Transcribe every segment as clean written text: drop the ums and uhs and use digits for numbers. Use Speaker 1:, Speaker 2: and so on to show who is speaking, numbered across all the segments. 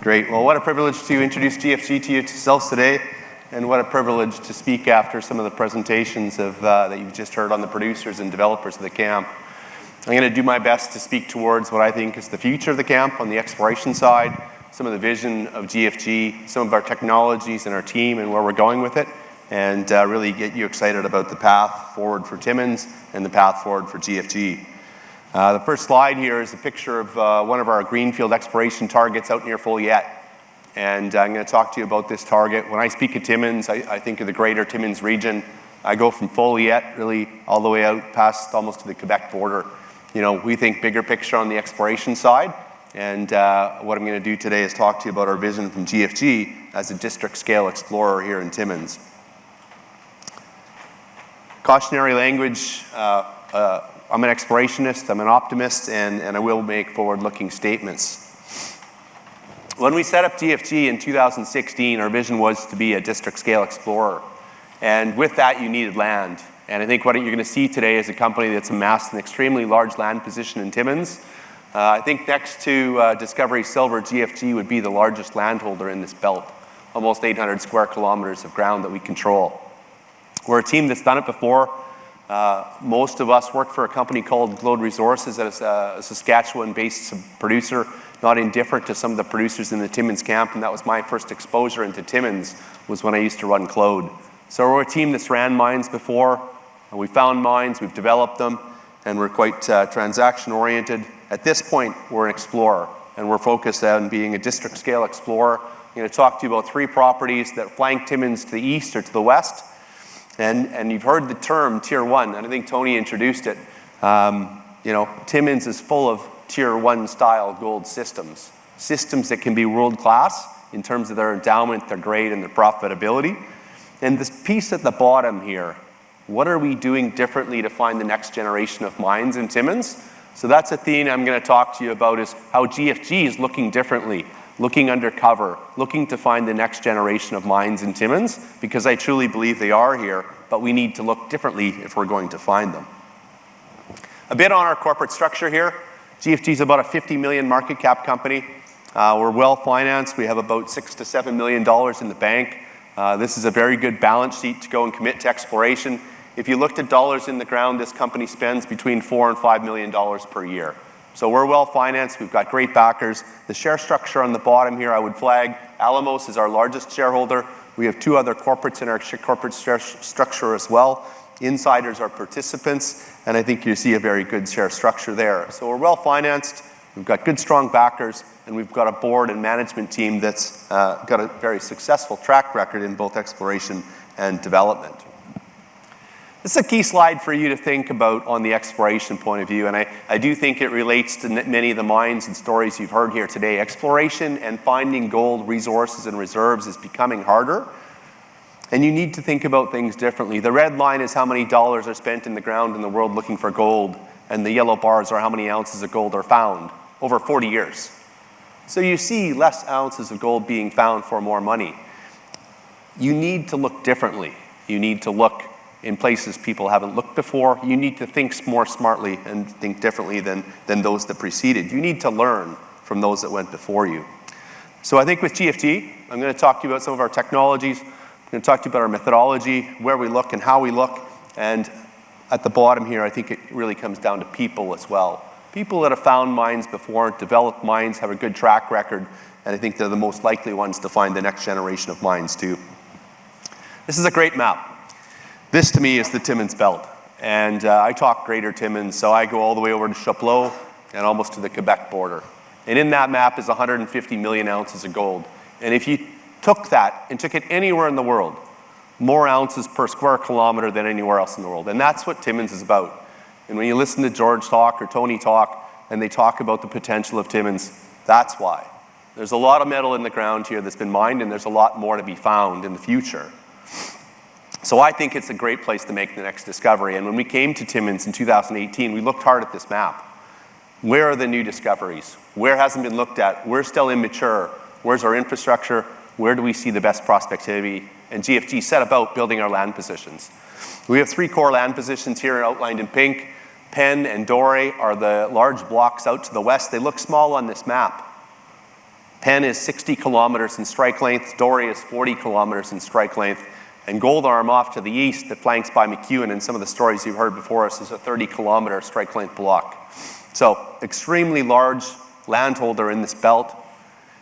Speaker 1: Great. Well, what a privilege to introduce GFG to yourselves today, and what a privilege to speak after some of the presentations that you've just heard on the producers and developers of the camp. I'm going to do my best to speak towards what I think is the future of the camp on the exploration side, some of the vision of GFG, some of our technologies and our team and where we're going with it, and really get you excited about the path forward for Timmins and the path forward for GFG. The first slide here is a picture of one of our greenfield exploration targets out near Foleyet. And I'm going to talk to you about this target. When I speak of Timmins, I think of the greater Timmins region. I go from Foleyet really all the way out past almost to the Quebec border. You know, we think bigger picture on the exploration side. And what I'm going to do today is talk to you about our vision from GFG as a district scale explorer here in Timmins. Cautionary language. I'm an explorationist, I'm an optimist, and I will make forward-looking statements. When we set up GFG in 2016, our vision was to be a district-scale explorer. And with that, you needed land. And I think what you're going to see today is a company that's amassed an extremely large land position in Timmins. I think next to Discovery Silver, GFG would be the largest landholder in this belt, almost 800 square kilometers of ground that we control. We're a team that's done it before. Most of us work for a company called Globe Resources that is a Saskatchewan-based producer, not indifferent to some of the producers in the Timmins camp, and that was my first exposure into Timmins, was when I used to run Claude. So we're a team that's ran mines before, and we found mines, we've developed them, and we're quite transaction-oriented. At this point, we're an explorer, and we're focused on being a district-scale explorer. I'm going to talk to you about 3 properties that flank Timmins to the east or to the west. And you've heard the term Tier 1, and I think Tony introduced it. You know, Timmins is full of Tier 1 style gold systems that can be world-class in terms of their endowment, their grade, and their profitability. And this piece at the bottom here, what are we doing differently to find the next generation of mines in Timmins? So that's a theme I'm going to talk to you about, is how GFG is looking differently, looking undercover, looking to find the next generation of mines in Timmins, because I truly believe they are here, but we need to look differently if we're going to find them. A bit on our corporate structure here. GFG is about a $50 million market cap company. We're well financed. We have about $6 to $7 million in the bank. This is a very good balance sheet to go and commit to exploration. If you looked at dollars in the ground, this company spends between $4 and $5 million per year. So we're well financed, we've got great backers. The share structure on the bottom here, I would flag, Alamos is our largest shareholder. We have 2 other corporates in our corporate share structure as well. Insiders are participants, and I think you see a very good share structure there. So we're well financed, we've got good strong backers, and we've got a board and management team that's got a very successful track record in both exploration and development. This is a key slide for you to think about on the exploration point of view, and I do think it relates to many of the mines and stories you've heard here today. Exploration and finding gold resources and reserves is becoming harder, and you need to think about things differently. The red line is how many dollars are spent in the ground in the world looking for gold, and the yellow bars are how many ounces of gold are found over 40 years. So you see less ounces of gold being found for more money. You need to look differently. You need to look in places people haven't looked before. You need to think more smartly and think differently than those that preceded. You need to learn from those that went before you. So I think with GFG, I'm going to talk to you about some of our technologies. I'm going to talk to you about our methodology, where we look and how we look. And at the bottom here, I think it really comes down to people as well. People that have found mines before, developed mines, have a good track record, and I think they're the most likely ones to find the next generation of mines too. This is a great map. This, to me, is the Timmins Belt. And I talk Greater Timmins, so I go all the way over to Chapleau and almost to the Quebec border. And in that map is 150 million ounces of gold. And if you took that and took it anywhere in the world, more ounces per square kilometer than anywhere else in the world. And that's what Timmins is about. And when you listen to George talk or Tony talk, and they talk about the potential of Timmins, that's why. There's a lot of metal in the ground here that's been mined, and there's a lot more to be found in the future. So I think it's a great place to make the next discovery. And when we came to Timmins in 2018, we looked hard at this map. Where are the new discoveries? Where hasn't been looked at? We're still immature. Where's our infrastructure? Where do we see the best prospectivity? And GFG set about building our land positions. We have 3 core land positions here outlined in pink. Penn and Dore are the large blocks out to the west. They look small on this map. Penn is 60 kilometers in strike length, Dory is 40 kilometers in strike length, and Gold Arm off to the east that flanks by McEwen and some of the stories you've heard before us is a 30-kilometer strike length block. So extremely large landholder in this belt.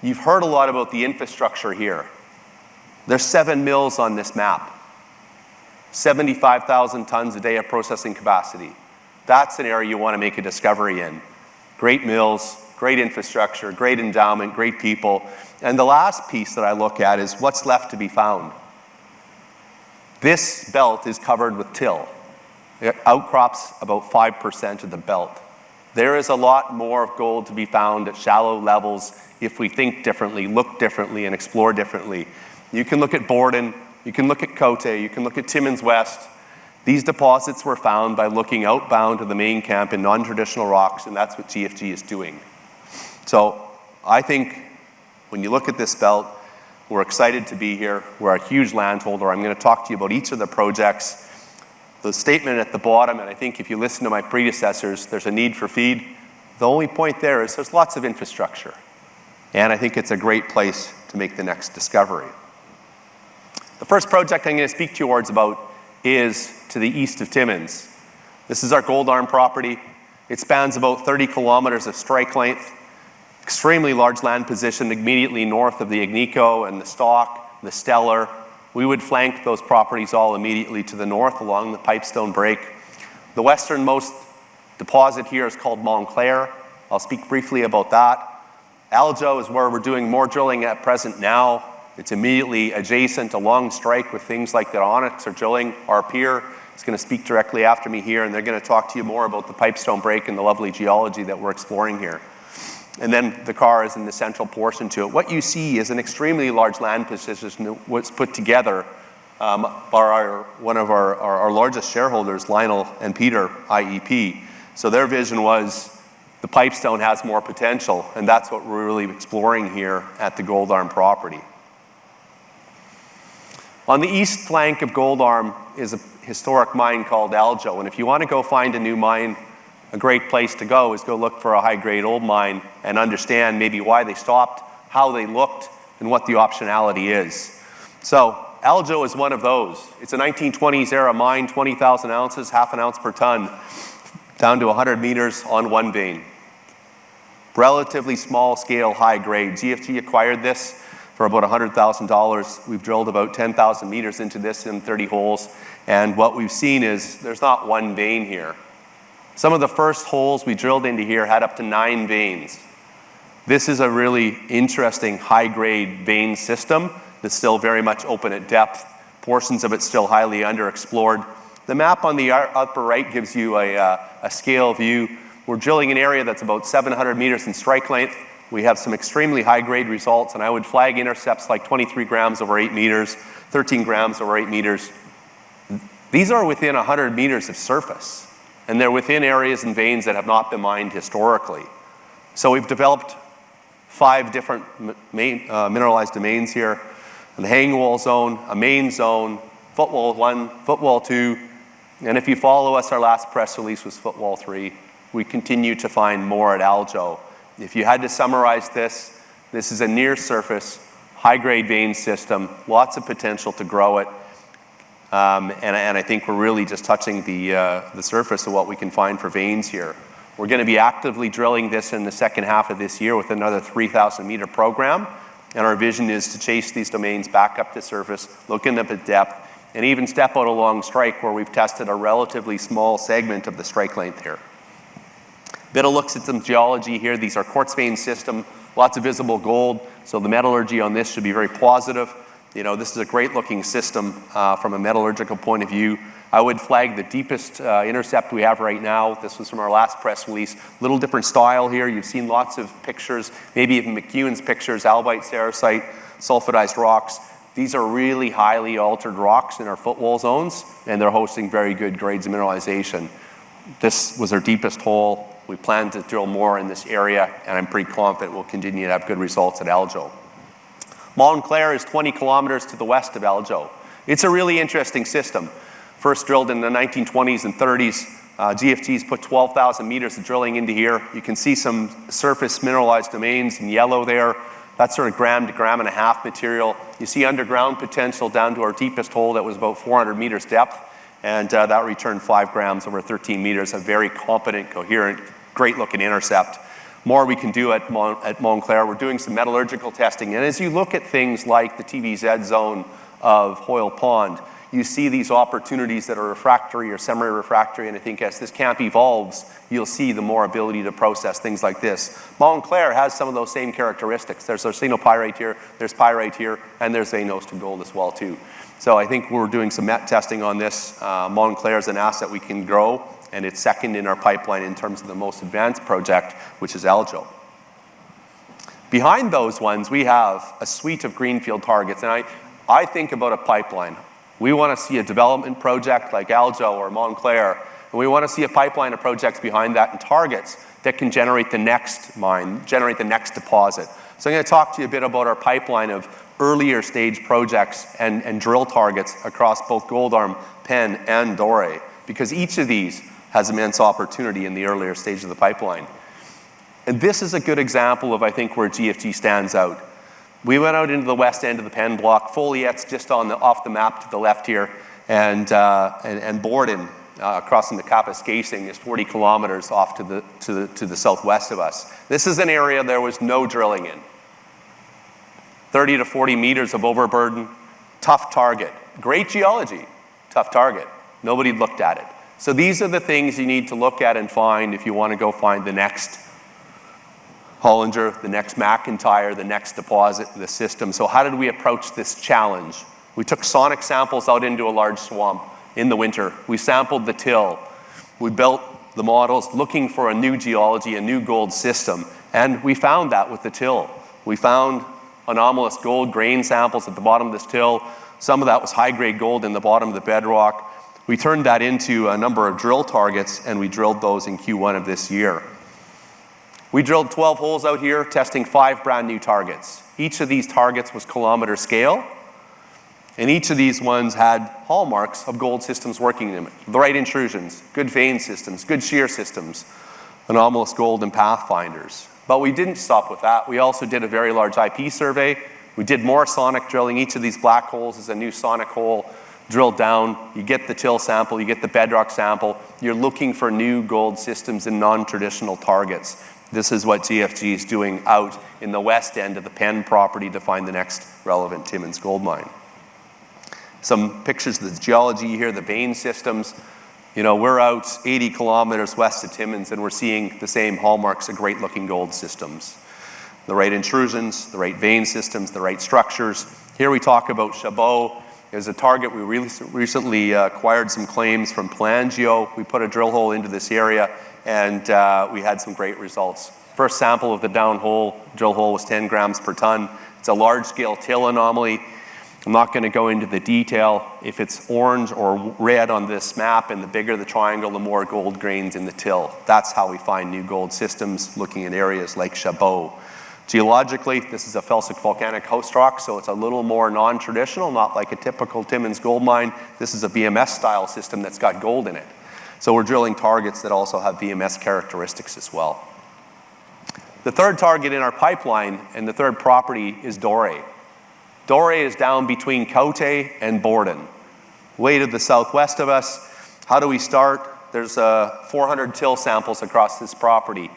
Speaker 1: You've heard a lot about the infrastructure here. There's 7 mills on this map. 75,000 tons a day of processing capacity. That's an area you want to make a discovery in. Great mills, great infrastructure, great endowment, great people. And the last piece that I look at is what's left to be found. This belt is covered with till. It outcrops about 5% of the belt. There is a lot more of gold to be found at shallow levels if we think differently, look differently, and explore differently. You can look at Borden, you can look at Cote, you can look at Timmins West. These deposits were found by looking outbound to the main camp in non-traditional rocks, and that's what GFG is doing. So I think when you look at this belt, we're excited to be here. We're a huge landholder. I'm going to talk to you about each of the projects. The statement at the bottom, and I think if you listen to my predecessors, there's a need for feed. The only point there is there's lots of infrastructure. And I think it's a great place to make the next discovery. The first project I'm going to speak towards about is to the east of Timmins. This is our Gold Arm property. It spans about 30 kilometers of strike length. Extremely large land position immediately north of the Agnico and the Stock, the Stellar. We would flank those properties all immediately to the north along the Pipestone Break. The westernmost deposit here is called Montlcair. I'll speak briefly about that. Aljo is where we're doing more drilling at present now. It's immediately adjacent along strike with things like the Onyx are drilling. Our peer is going to speak directly after me here, and they're going to talk to you more about the Pipestone Break and the lovely geology that we're exploring here. And then the car is in the central portion to it. What you see is an extremely large land position what's put together by one of our largest shareholders, Lionel and Peter, IEP. So their vision was the Pipestone has more potential, and that's what we're really exploring here at the Gold Arm property. On the east flank of Gold Arm is a historic mine called Aljo, and if you want to go find a new mine, a great place to go is go look for a high-grade old mine and understand maybe why they stopped, how they looked, and what the optionality is. So Aljo is one of those. It's a 1920s era mine, 20,000 ounces, half an ounce per ton, down to 100 meters on one vein. Relatively small scale, high grade. GFG acquired this for about $100,000. We've drilled about 10,000 meters into this in 30 holes. And what we've seen is there's not one vein here. Some of the first holes we drilled into here had up to 9 veins. This is a really interesting high-grade vein system that's still very much open at depth. Portions of it still highly underexplored. The map on the upper right gives you a scale view. We're drilling an area that's about 700 meters in strike length. We have some extremely high-grade results, and I would flag intercepts like 23 grams over 8 meters, 13 grams over 8 meters. These are within 100 meters of surface. And they're within areas and veins that have not been mined historically. So we've developed 5 different mineralized domains here. The hanging wall zone, a main zone, footwall 1, footwall 2, and if you follow us, our last press release was footwall 3. We continue to find more at Aljo. If you had to summarize this, this is a near surface, high-grade vein system, lots of potential to grow it. And I think we're really just touching the surface of what we can find for veins here. We're going to be actively drilling this in the second half of this year with another 3,000 meter program. And our vision is to chase these domains back up to surface, looking up at depth, and even step out along strike where we've tested a relatively small segment of the strike length here. Bit of looks at some geology here. These are quartz vein system, lots of visible gold. So the metallurgy on this should be very positive. You know, this is a great looking system from a metallurgical point of view. I would flag the deepest intercept we have right now. This was from our last press release. Little different style here. You've seen lots of pictures, maybe even McEwen's pictures, albite, sericite, sulfidized rocks. These are really highly altered rocks in our footwall zones, and they're hosting very good grades of mineralization. This was our deepest hole. We plan to drill more in this area, and I'm pretty confident we'll continue to have good results at Aljo. Montclair is 20 kilometers to the west of Aljo. It's a really interesting system. First drilled in the 1920s and 30s. GFG's put 12,000 meters of drilling into here. You can see some surface mineralized domains in yellow there. That's sort of gram to gram and a half material. You see underground potential down to our deepest hole that was about 400 meters depth, and that returned 5 grams over 13 meters, a very competent, coherent, great looking intercept. More we can do at Montclair. We're doing some metallurgical testing, and as you look at things like the TVZ zone of Hoyle Pond, you see these opportunities that are refractory or semi-refractory, and I think as this camp evolves, you'll see the more ability to process things like this. Montclair has some of those same characteristics. There's arsenopyrite here, there's pyrite here, and there's veinose gold as well too. So I think we're doing some met testing on this. Montclair is an asset we can grow, and it's second in our pipeline in terms of the most advanced project, which is Aljo. Behind those ones, we have a suite of greenfield targets, and I think about a pipeline. We want to see a development project like Aljo or Montclair, and we want to see a pipeline of projects behind that and targets that can generate the next mine, generate the next deposit. So I'm going to talk to you a bit about our pipeline of earlier stage projects and drill targets across both Goldarm, Penn, and Dore, because each of these has immense opportunity in the earlier stage of the pipeline. And this is a good example of, I think, where GFG stands out. We went out into the west end of the Penn block. Folliet's just off the map to the left here, and Borden, crossing the Kapuskasing, is 40 kilometers off to the southwest of us. This is an area there was no drilling in. 30 to 40 meters of overburden, tough target. Great geology, tough target. Nobody looked at it. So these are the things you need to look at and find if you want to go find the next Hollinger, the next McIntyre, the next deposit, the system. So how did we approach this challenge? We took sonic samples out into a large swamp in the winter. We sampled the till. We built the models looking for a new geology, a new gold system, and we found that with the till. We found anomalous gold grain samples at the bottom of this till. Some of that was high-grade gold in the bottom of the bedrock. We turned that into a number of drill targets, and we drilled those in Q1 of this year. We drilled 12 holes out here, testing 5 brand new targets. Each of these targets was kilometer scale, and each of these ones had hallmarks of gold systems working in them. The right intrusions, good vein systems, good shear systems, anomalous gold and pathfinders. But we didn't stop with that. We also did a very large IP survey. We did more sonic drilling. Each of these black holes is a new sonic hole. Drilled down, you get the till sample, you get the bedrock sample. You're looking for new gold systems in non-traditional targets. This is what GFG is doing out in the west end of the Penn property to find the next relevant Timmins gold mine. Some pictures of the geology here, the vein systems. You know, we're out 80 kilometers west of Timmins, and we're seeing the same hallmarks of great looking gold systems. The right intrusions, the right vein systems, the right structures. Here we talk about Chabot. It was a target we recently acquired some claims from Pelangio. We put a drill hole into this area, and we had some great results. First sample of the downhole drill hole was 10 grams per ton. It's a large-scale till anomaly. I'm not going to go into the detail. If it's orange or red on this map, and the bigger the triangle, the more gold grains in the till. That's how we find new gold systems, looking at areas like Chabot. Geologically, this is a felsic volcanic host rock, so it's a little more non-traditional, not like a typical Timmins gold mine. This is a VMS-style system that's got gold in it. So we're drilling targets that also have VMS characteristics as well. The third target in our pipeline and the third property is Dore. Dore is down between Cote and Borden, way to the southwest of us. How do we start? There's 400 till samples across this property.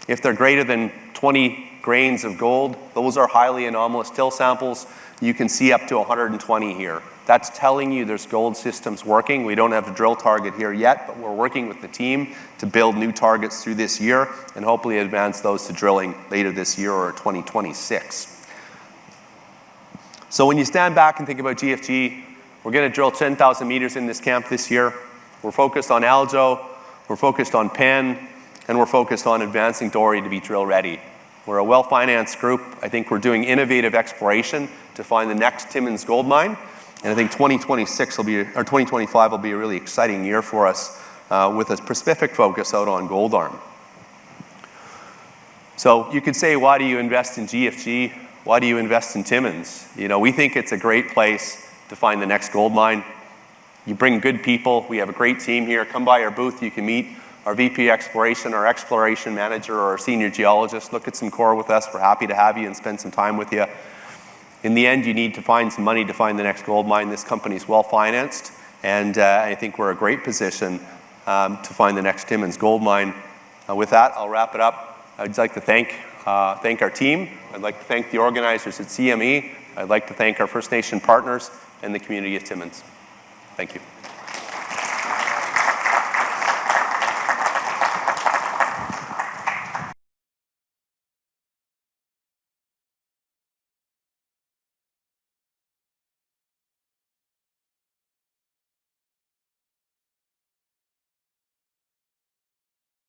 Speaker 1: If they're greater than 20 grains of gold, those are highly anomalous till samples. You can see up to 120 here. That's telling you there's gold systems working. We don't have a drill target here yet, but we're working with the team to build new targets through this year and hopefully advance those to drilling later this year or 2026. So when you stand back and think about GFG, we're going to drill 10,000 meters in this camp this year. We're focused on Aljo, we're focused on Penn, and we're focused on advancing Dory to be drill ready. We're a well-financed group. I think we're doing innovative exploration to find the next Timmins gold mine. And I think 2025 will be a really exciting year for us with a specific focus out on Goldarm. So you could say, why do you invest in GFG? Why do you invest in Timmins? You know, we think it's a great place to find the next gold mine. You bring good people. We have a great team here. Come by our booth. You can meet our VP Exploration, our Exploration Manager, or our Senior Geologist, look at some core with us. We're happy to have you and spend some time with you. In the end, you need to find some money to find the next gold mine. This company's well-financed, and I think we're in a great position to find the next Timmins gold mine. With that, I'll wrap it up. I'd like to thank our team. I'd like to thank the organizers at CME. I'd like to thank our First Nation partners and the community of Timmins. Thank you.